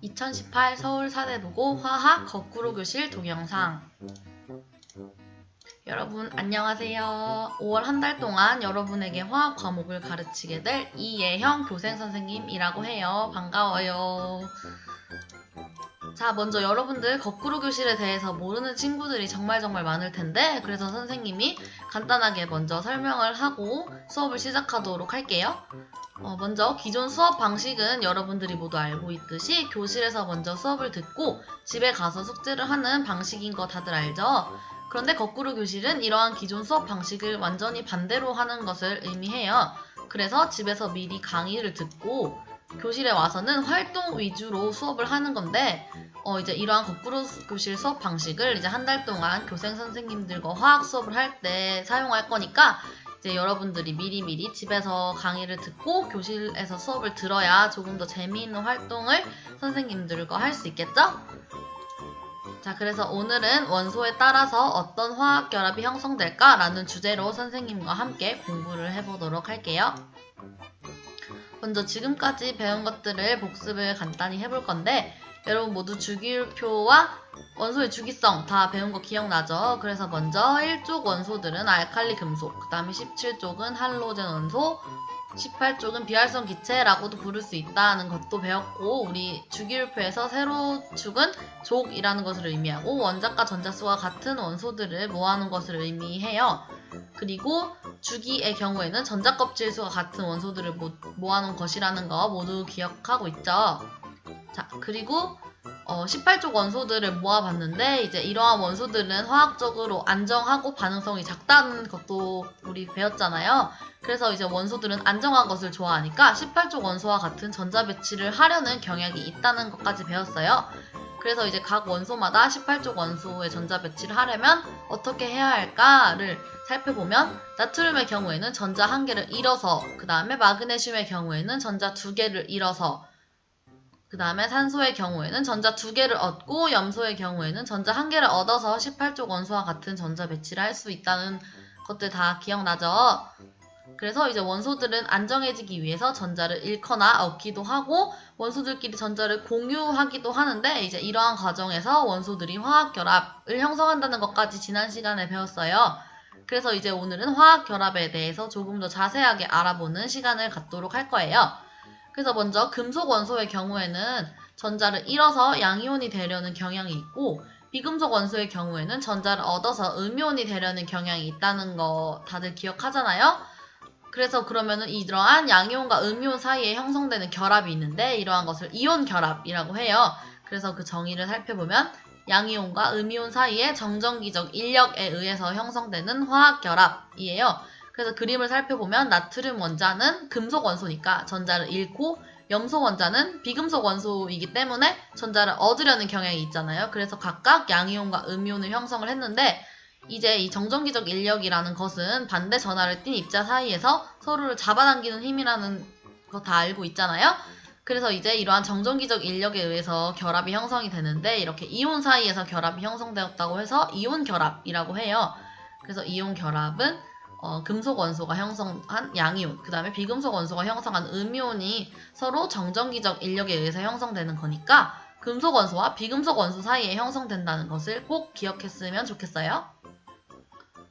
2018 서울사대부고 화학 거꾸로 교실 동영상. 여러분 안녕하세요. 5월 한 달 동안 여러분에게 화학 과목을 가르치게 될 이예형 교생선생님이라고 해요. 반가워요. 자, 먼저 여러분들 거꾸로 교실에 대해서 모르는 친구들이 정말 많을 텐데, 그래서 선생님이 간단하게 먼저 설명을 하고 수업을 시작하도록 할게요. 먼저 기존 수업 방식은 여러분들이 모두 알고 있듯이 교실에서 먼저 수업을 듣고 집에 가서 숙제를 하는 방식인 거 다들 알죠? 그런데 거꾸로 교실은 이러한 기존 수업 방식을 완전히 반대로 하는 것을 의미해요. 그래서 집에서 미리 강의를 듣고 교실에 와서는 활동 위주로 수업을 하는 건데, 이제 이러한 거꾸로 교실 수업 방식을 이제 한 달 동안 교생 선생님들과 화학 수업을 할 때 사용할 거니까, 이제 여러분들이 미리미리 집에서 강의를 듣고 교실에서 수업을 들어야 조금 더 재미있는 활동을 선생님들과 할 수 있겠죠? 자, 그래서 오늘은 원소에 따라서 어떤 화학 결합이 형성될까? 라는 주제로 선생님과 함께 공부를 해보도록 할게요. 먼저 지금까지 배운 것들을 복습을 간단히 해볼 건데, 여러분 모두 주기율표와 원소의 주기성 다 배운 거 기억나죠? 그래서 먼저 1쪽 원소들은 알칼리 금속, 그 다음에 17쪽은 할로젠 원소, 18쪽은 비활성 기체라고도 부를 수 있다는 것도 배웠고, 우리 주기율표에서 세로축은 족이라는 것을 의미하고 원자과 전자수가 같은 원소들을 모아놓은 것을 의미해요. 그리고 주기의 경우에는 전자껍질수가 같은 원소들을 모아놓은 것이라는 거 모두 기억하고 있죠? 자, 그리고 18쪽 원소들을 모아봤는데, 이제 이러한 원소들은 화학적으로 안정하고 반응성이 작다는 것도 우리 배웠잖아요. 그래서 이제 원소들은 안정한 것을 좋아하니까 18쪽 원소와 같은 전자 배치를 하려는 경향이 있다는 것까지 배웠어요. 그래서 이제 각 원소마다 18쪽 원소의 전자 배치를 하려면 어떻게 해야 할까를 살펴보면, 나트륨의 경우에는 전자 1개를 잃어서, 그 다음에 마그네슘의 경우에는 전자 2개를 잃어서, 그 다음에 산소의 경우에는 전자 2개를 얻고, 염소의 경우에는 전자 1개를 얻어서 18쪽 원소와 같은 전자 배치를 할 수 있다는 것들 다 기억나죠? 그래서 이제 원소들은 안정해지기 위해서 전자를 잃거나 얻기도 하고, 원소들끼리 전자를 공유하기도 하는데, 이제 이러한 과정에서 원소들이 화학결합을 형성한다는 것까지 지난 시간에 배웠어요. 그래서 이제 오늘은 화학결합에 대해서 조금 더 자세하게 알아보는 시간을 갖도록 할 거예요. 그래서 먼저 금속 원소의 경우에는 전자를 잃어서 양이온이 되려는 경향이 있고, 비금속 원소의 경우에는 전자를 얻어서 음이온이 되려는 경향이 있다는 거 다들 기억하잖아요? 그래서 그러면은 이러한 양이온과 음이온 사이에 형성되는 결합이 있는데, 이러한 것을 이온 결합이라고 해요. 그래서 그 정의를 살펴보면 양이온과 음이온 사이에 정전기적 인력에 의해서 형성되는 화학 결합이에요. 그래서 그림을 살펴보면 나트륨 원자는 금속 원소니까 전자를 잃고, 염소 원자는 비금속 원소이기 때문에 전자를 얻으려는 경향이 있잖아요. 그래서 각각 양이온과 음이온을 형성을 했는데, 이제 이 정전기적 인력이라는 것은 반대 전하를 띤 입자 사이에서 서로를 잡아당기는 힘이라는 거 다 알고 있잖아요. 그래서 이제 이러한 정전기적 인력에 의해서 결합이 형성이 되는데, 이렇게 이온 사이에서 결합이 형성되었다고 해서 이온 결합이라고 해요. 그래서 이온 결합은 금속 원소가 형성한 양이온, 그 다음에 비금속 원소가 형성한 음이온이 서로 정전기적 인력에 의해서 형성되는 거니까 금속 원소와 비금속 원소 사이에 형성된다는 것을 꼭 기억했으면 좋겠어요.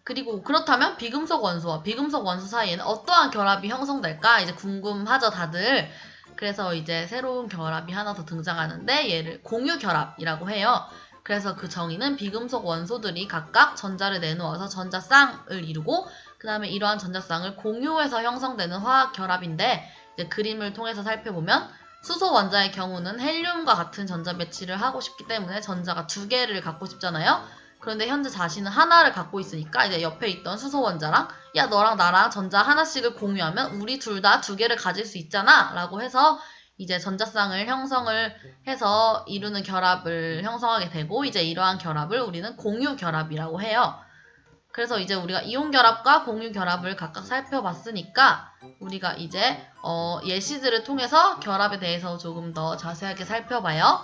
그리고 그렇다면 비금속 원소와 비금속 원소 사이에는 어떠한 결합이 형성될까 이제 궁금하죠, 다들. 그래서 이제 새로운 결합이 하나 더 등장하는데, 얘를 공유 결합이라고 해요. 그래서 그 정의는 비금속 원소들이 각각 전자를 내놓아서 전자쌍을 이루고, 그 다음에 이러한 전자쌍을 공유해서 형성되는 화학 결합인데, 이제 그림을 통해서 살펴보면 수소 원자의 경우는 헬륨과 같은 전자 배치를 하고 싶기 때문에 전자가 2개를 갖고 싶잖아요. 그런데 현재 자신은 하나를 갖고 있으니까 이제 옆에 있던 수소 원자랑, 야, 너랑 나랑 전자 하나씩을 공유하면 우리 둘 다 2개를 가질 수 있잖아 라고 해서 이제 전자쌍을 형성을 해서 이루는 결합을 형성하게 되고, 이제 이러한 결합을 우리는 공유 결합이라고 해요. 그래서 이제 우리가 이온 결합과 공유 결합을 각각 살펴봤으니까, 우리가 이제 예시들을 통해서 결합에 대해서 조금 더 자세하게 살펴봐요.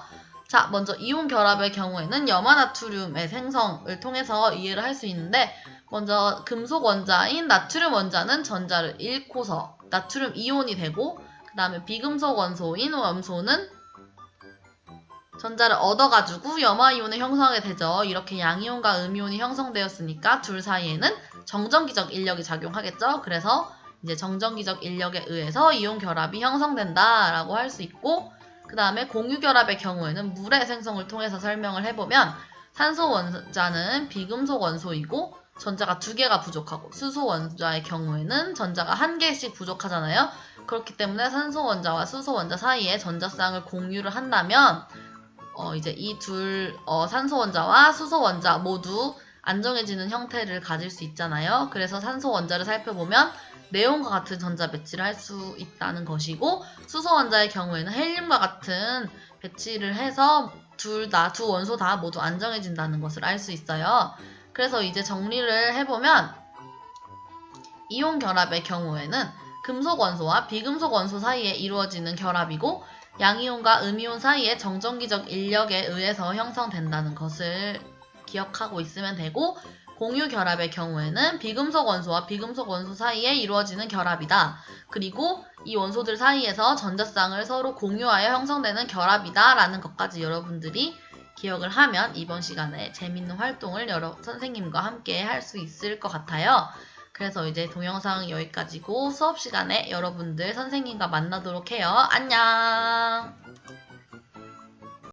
자, 먼저 이온 결합의 경우에는 염화나트륨의 생성을 통해서 이해를 할 수 있는데, 먼저 금속 원자인 나트륨 원자는 전자를 잃고서 나트륨 이온이 되고, 그 다음에 비금속 원소인 염소는 전자를 얻어가지고 염화이온을 형성하게 되죠. 이렇게 양이온과 음이온이 형성되었으니까 둘 사이에는 정전기적 인력이 작용하겠죠. 그래서 이제 정전기적 인력에 의해서 이온 결합이 형성된다라고 할 수 있고, 그 다음에 공유 결합의 경우에는 물의 생성을 통해서 설명을 해보면 산소 원자는 비금속 원소이고 전자가 2개가 부족하고 수소 원자의 경우에는 전자가 1개씩 부족하잖아요. 그렇기 때문에 산소 원자와 수소 원자 사이에 전자쌍을 공유를 한다면 이제 이 산소 원자와 수소 원자 모두 안정해지는 형태를 가질 수 있잖아요. 그래서 산소 원자를 살펴보면 네온과 같은 전자 배치를 할 수 있다는 것이고, 수소 원자의 경우에는 헬륨과 같은 배치를 해서 두 원소 다 모두 안정해진다는 것을 알 수 있어요. 그래서 이제 정리를 해보면 이온 결합의 경우에는 금속 원소와 비금속 원소 사이에 이루어지는 결합이고, 양이온과 음이온 사이에 정전기적 인력에 의해서 형성된다는 것을 기억하고 있으면 되고, 공유 결합의 경우에는 비금속 원소와 비금속 원소 사이에 이루어지는 결합이다. 그리고 이 원소들 사이에서 전자쌍을 서로 공유하여 형성되는 결합이다 라는 것까지 여러분들이 기억을 하면 이번 시간에 재밌는 활동을 선생님과 함께 할 수 있을 것 같아요. 그래서 이제 동영상 여기까지고 수업 시간에 여러분들 선생님과 만나도록 해요. 안녕!